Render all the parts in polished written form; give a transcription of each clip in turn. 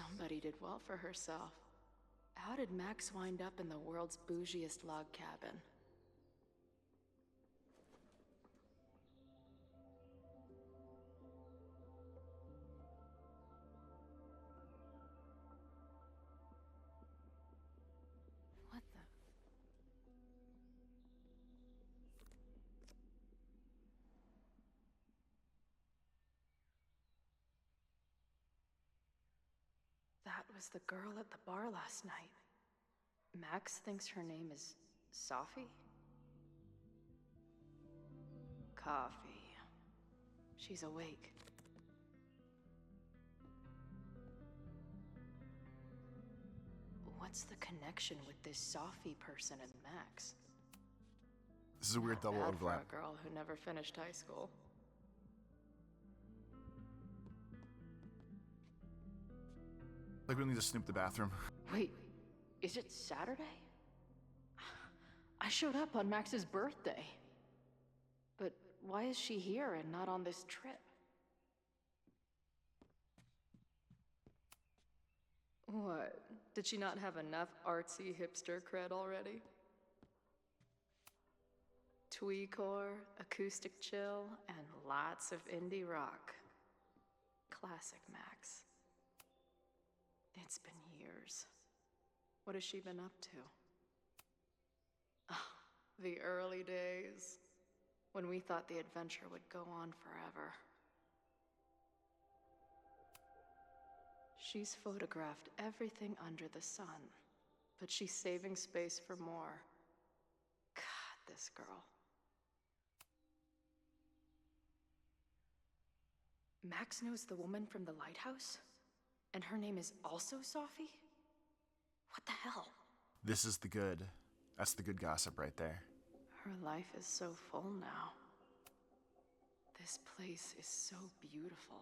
Somebody did well for herself. How did Max wind up in the world's bougiest log cabin? What the? That was the girl at the bar last night. Max thinks her name is Sophie? Coffee. She's awake. What's the connection with this Sophie person and Max? This is a weird double Bad for a overlap. girl who never finished high school. Like we need to snoop the bathroom. Wait, is it Saturday? I showed up on Max's birthday. But why is she here and not on this trip? What? Did she not have enough artsy hipster cred already? Tweecore, acoustic chill, and lots of indie rock. Classic Max. It's been years. What has she been up to? Ah, the early days, when we thought the adventure would go on forever. She's photographed everything under the sun, but she's saving space for more. God, this girl. Max knows the woman from the lighthouse? And her name is also Sophie? What the hell? This is the good. That's the good gossip right there. Her life is so full now. This place is so beautiful.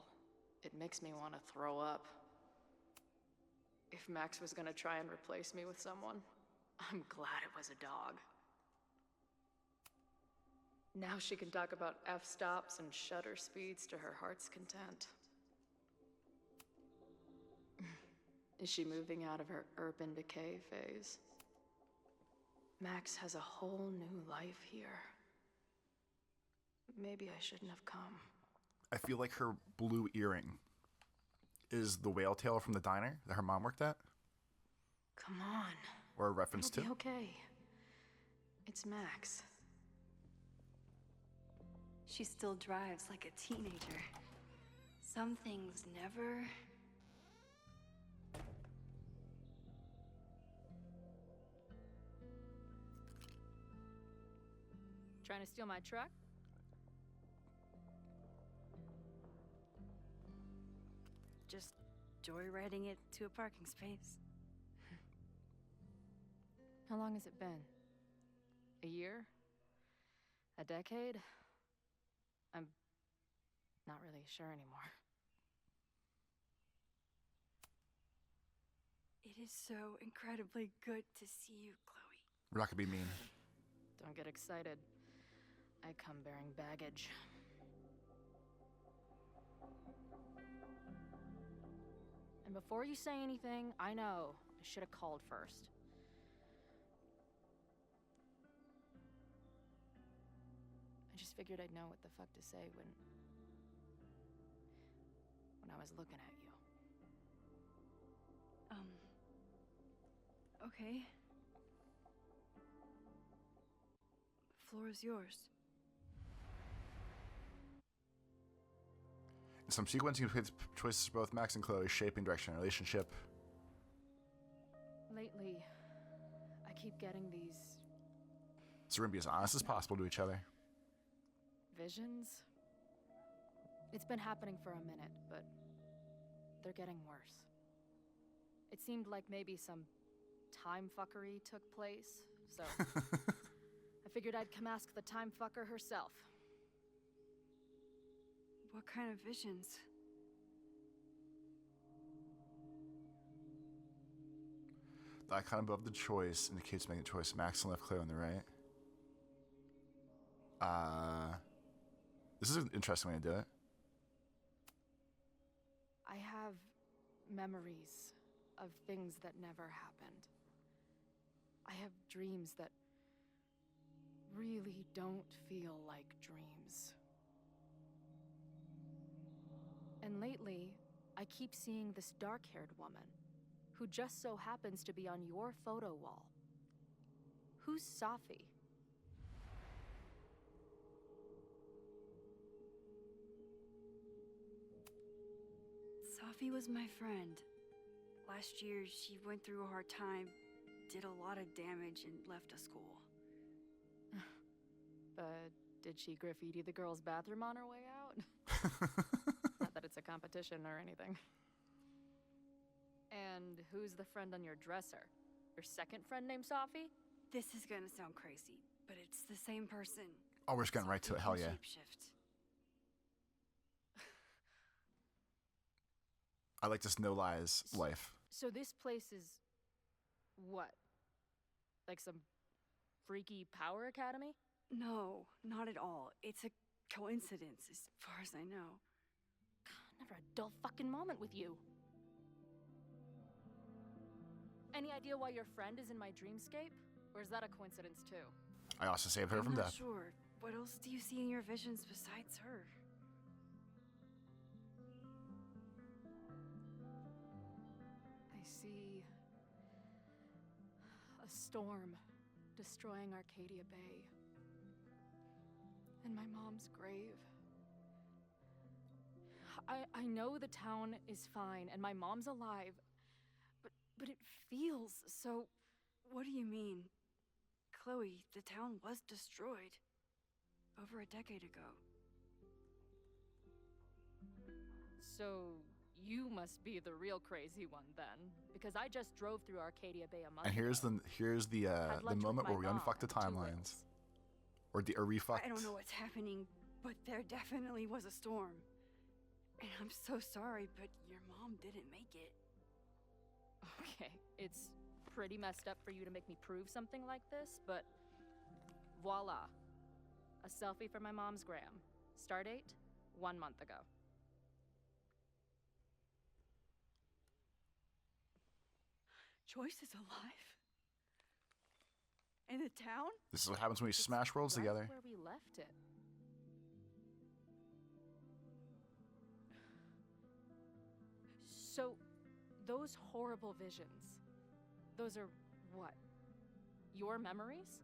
It makes me want to throw up. If Max was gonna try and replace me with someone, I'm glad it was a dog. Now she can talk about f-stops and shutter speeds to her heart's content. Is she moving out of her urban decay phase? Max has a whole new life here. Maybe I shouldn't have come. I feel like her blue earring is the whale tail from the diner that her mom worked at. Come on. Or a reference It'll to. be okay. It's Max. She still drives like a teenager. Some things never... Trying to steal my truck? Just joyriding it to a parking space. How long has it been? A year? A decade? I'm not really sure anymore. It is so incredibly good to see you, Chloe. We're not gonna be mean. Don't get excited. I come bearing baggage. And before you say anything, I know I should have called first. I just figured I'd know what the fuck to say when I was looking at you. Okay. The floor is yours. In some sequencing choices for both Max and Chloe shaping direction in a relationship. Lately, I keep getting these So we're gonna be as honest as possible to each other. visions. It's been happening for a minute, but they're getting worse. It seemed like maybe some time fuckery took place, so I figured I'd come ask the time fucker herself. What kind of visions? The icon above the choice indicates making a choice. Max on the left, Chloe on the right. This is an interesting way to do it. I have memories of things that never happened. I have dreams that really don't feel like dreams. And lately, I keep seeing this dark-haired woman who just so happens to be on your photo wall. Who's Safi? Safi was my friend. Last year, she went through a hard time, did a lot of damage, and left the school. But did she graffiti the girls' bathroom on her way out? Not that it's a competition or anything. And who's the friend on your dresser? Your second friend named Safi? This is gonna sound crazy, but it's the same person. Oh, we're just getting right to it. Hell yeah. Shapeshift. I like this no lies life. So this place is... what? Like some freaky power academy? No, not at all. It's a coincidence, as far as I know. God, never a dull fucking moment with you. Any idea why your friend is in my dreamscape? Or is that a coincidence too? I also saved her from I'm not death. sure. What else do you see in your visions besides her? I see... a storm destroying Arcadia Bay. And my mom's grave. I know the town is fine and my mom's alive, but it feels so... What do you mean? Chloe, the town was destroyed. Over a decade ago. So, you must be the real crazy one then, because I just drove through Arcadia Bay a month And here's ago. the Had lunch moment with where we my mom unfuck the and two timelines. whales. Or refucked. I don't know what's happening, but there definitely was a storm. And I'm so sorry, but your mom didn't make it. Okay, it's pretty messed up for you to make me prove something like this, but voila. A selfie for my mom's gram. Stardate, 1 month ago. Joyce is alive? In the town? This is what happens when we smash worlds Right together. where we left it. So, those horrible visions, those are what? Your memories?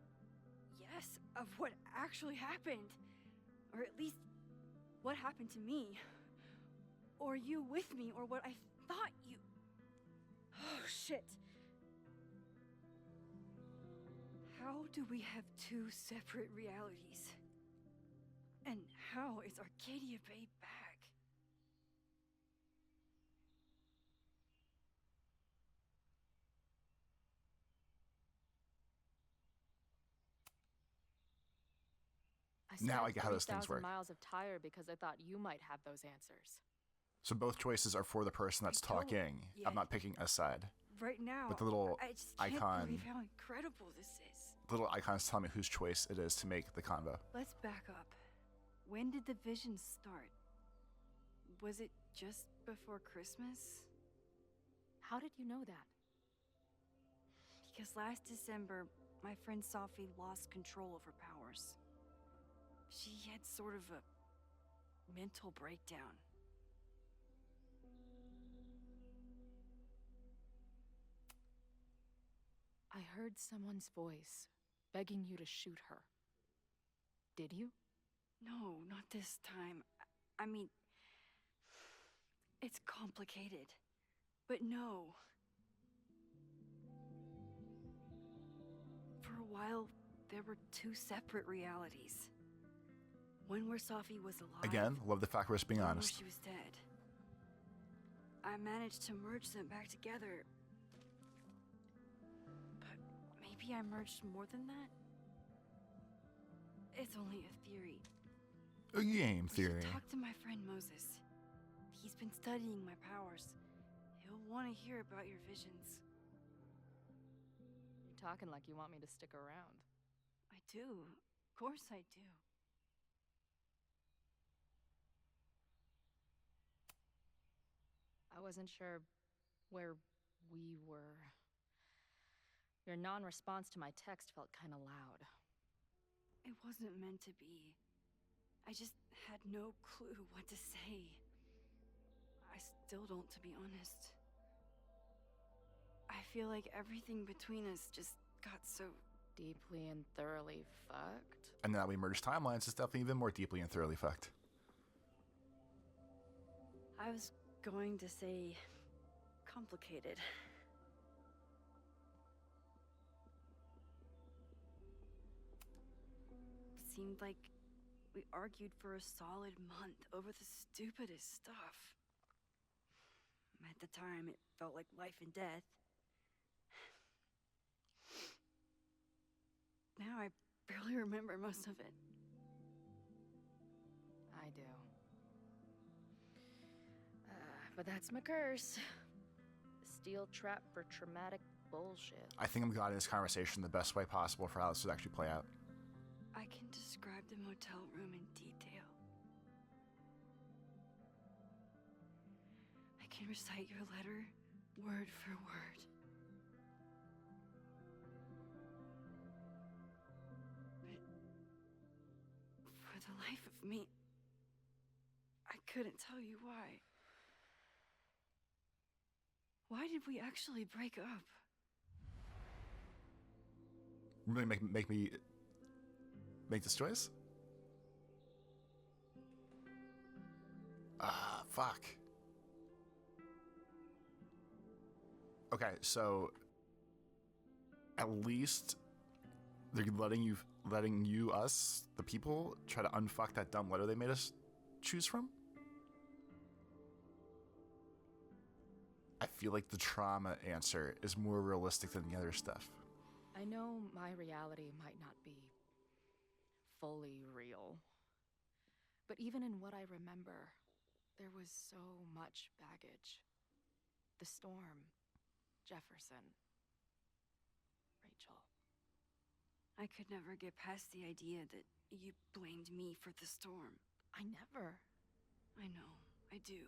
Yes, of what actually happened. Or at least, what happened to me. Or you with me, or what I thought you... Oh, shit. How do we have two separate realities? And how is Arcadia Bay back? Now I get how those things 30,000 work. miles of tire because I thought you might have those answers. So both choices are for the person that's I don't talking. yet. I'm not picking a side. Right now, But the little I just can't icon- believe how incredible this is. Little icons tell me whose choice it is to make the convo. Let's back up. When did the visions start? Was it just before Christmas? How did you know that? Because last December, my friend Safi lost control of her powers. She had sort of a mental breakdown. I heard someone's voice begging you to shoot her. Did you? No, not this time. I mean, it's complicated. But no. For a while, there were two separate realities. One where Safi was alive. Again, love the fact we're just being one honest. where she was dead. I managed to merge them back together. But maybe I merged more than that? It's only a theory. A game We theory. should talk to my friend Moses. He's been studying my powers. He'll want to hear about your visions. You're talking like you want me to stick around. I do. Of course I do. I wasn't sure Where we were. Your non-response to my text felt kinda loud. It wasn't meant to be. I just had no clue what to say. I still don't, to be honest. I feel like everything between us just got so... Deeply and thoroughly fucked. And now we merge timelines, it's definitely even more deeply and thoroughly fucked. I was going to say... complicated. It seemed like we argued for a solid month over the stupidest stuff. At the time, it felt like life and death. Now I barely remember most of it. I do. But that's my curse. The steel trap for traumatic bullshit. I think I'm guiding this conversation the best way possible for how this would actually play out. I can describe the motel room in detail. I can recite your letter word for word. But for the life of me, I couldn't tell you why. Why did we actually break up? Really make me make this choice? Fuck. Okay, so at least they're letting you, us, the people, try to unfuck that dumb letter they made us choose from? I feel like the trauma answer is more realistic than the other stuff. I know my reality might not be fully real. But even in what I remember, there was so much baggage. The storm, Jefferson, Rachel. I could never get past the idea that you blamed me for the storm. I never. I know, I do.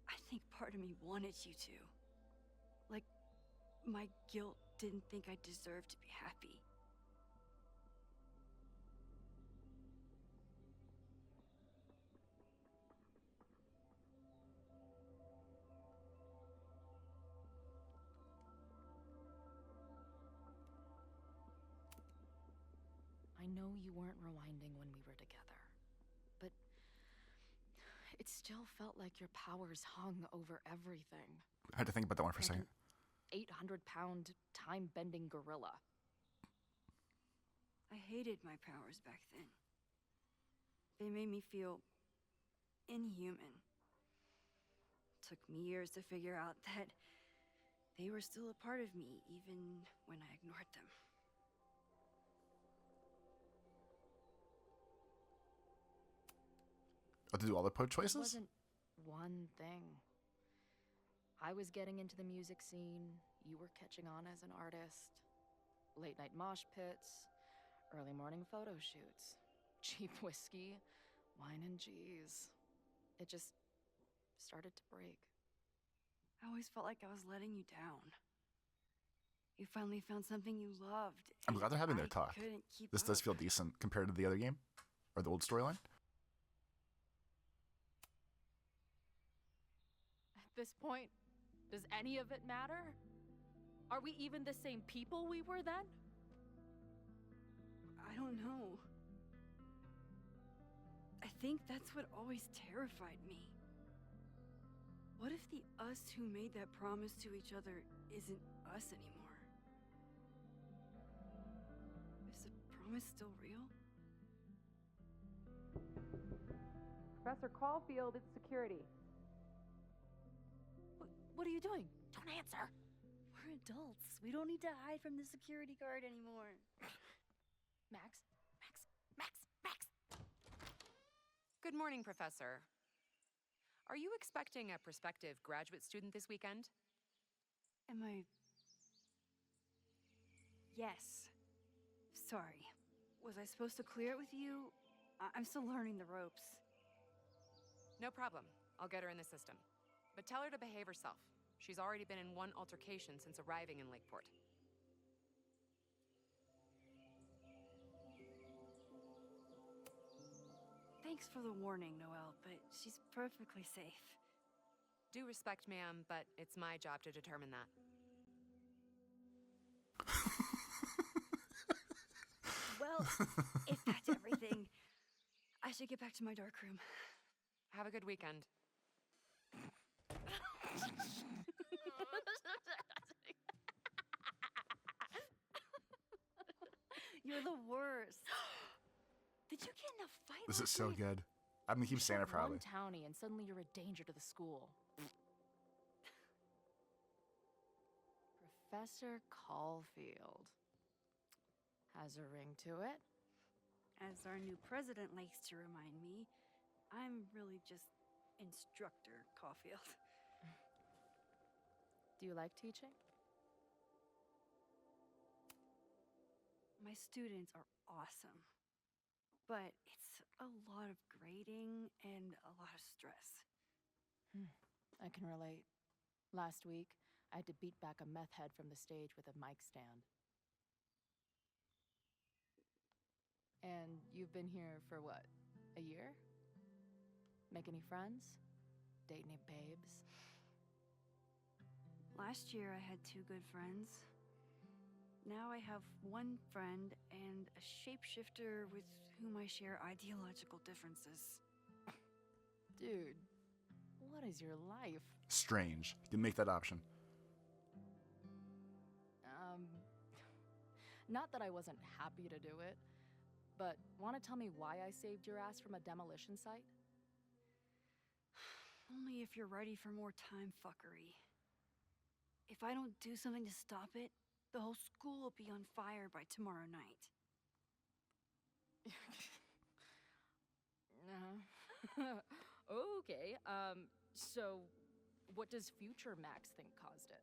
I think part of me wanted you to. Like, my guilt didn't think I deserved to be happy. I know you weren't rewinding when we were together, but it still felt like your powers hung over everything. I had to think about that one for a second. 800-pound, time-bending gorilla. I hated my powers back then. They made me feel inhuman. Took me years to figure out that they were still a part of me, even when I ignored them. Oh, to do all the po It choices? wasn't one thing. I was getting into the music scene, you were catching on as an artist. Late night mosh pits, early morning photo shoots, cheap whiskey, wine and cheese. It just started to break. I always felt like I was letting you down. You finally found something you loved. I'm glad they're having their I talk. couldn't keep This does up. feel decent compared to the other game, or the old storyline. At this point, does any of it matter? Are we even the same people we were then? I don't know. I think that's what always terrified me. What if the us who made that promise to each other isn't us anymore? Is the promise still real? Professor Caulfield, it's security. What are you doing? Don't answer. We're adults. We don't need to hide from the security guard anymore. Max? Good morning, Professor. Are you expecting a prospective graduate student this weekend? Am I... Yes. Sorry. Was I supposed to clear it with you? I'm still learning the ropes. No problem. I'll get her in the system. But tell her to behave herself. She's already been in one altercation since arriving in Lakeport. Thanks for the warning, Noelle, but she's perfectly safe. Due respect, ma'am, but it's my job to determine that. Well, if that's everything, I should get back to my dark room. Have a good weekend. You're the worst. Did you get in a fight This is last so night? good. I'm gonna keep saying it probably. One townie and suddenly you're a danger to the school. Professor Caulfield. Has a ring to it. As our new president likes to remind me, I'm really just Instructor Caulfield. Do you like teaching? My students are awesome, but it's a lot of grading and a lot of stress. I can relate. Last week, I had to beat back a meth head from the stage with a mic stand. And you've been here for what? A year? Make any friends? Date any babes? Last year I had 2 good friends. Now I have 1 friend and a shapeshifter with whom I share ideological differences. Dude, what is your life? Strange. You can make that option. Not that I wasn't happy to do it, but want to tell me why I saved your ass from a demolition site? Only if you're ready for more time fuckery. If I don't do something to stop it, the whole school will be on fire by tomorrow night. Okay, so what does future Max think caused it?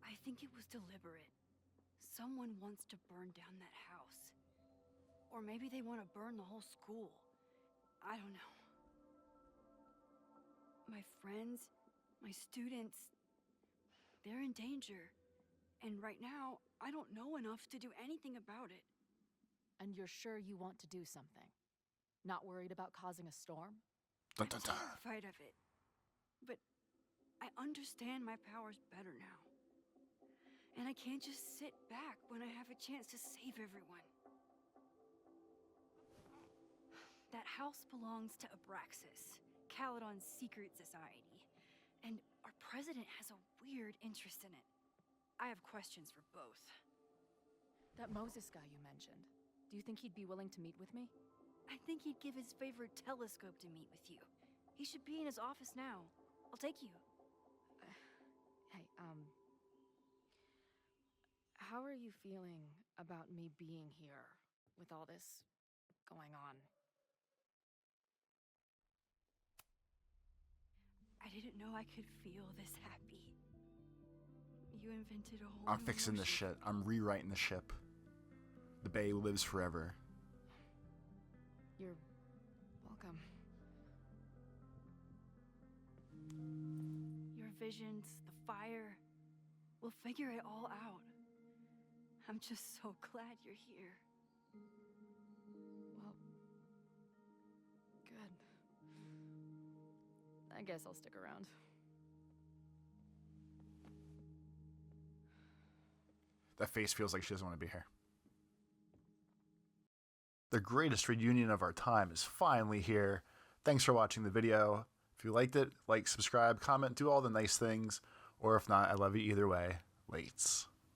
I think it was deliberate. Someone wants to burn down that house. Or maybe they want to burn the whole school. I don't know. My friends, my students, they're in danger. And right now, I don't know enough to do anything about it. And you're sure you want to do something? Not worried about causing a storm? Dun, dun, dun. I'm terrified of it. But I understand my powers better now. And I can't just sit back when I have a chance to save everyone. That house belongs to Abraxas, Caledon's secret society. And our president has a weird interest in it. I have questions for both. That Moses guy you mentioned, do you think he'd be willing to meet with me? I think he'd give his favorite telescope to meet with you. He should be in his office now. I'll take you. Hey, how are you feeling about me being here with all this going on? I didn't know I could feel this happy. You invented a whole I'm new fixing this emotion. shit. I'm rewriting the ship. The Bay lives forever. You're welcome. Your visions, the fire, we'll figure it all out. I'm just so glad you're here. Well, good. I guess I'll stick around. That face feels like she doesn't want to be here. The greatest reunion of our time is finally here. Thanks for watching the video. If you liked it, like, subscribe, comment, do all the nice things. Or if not, I love you either way. Lates.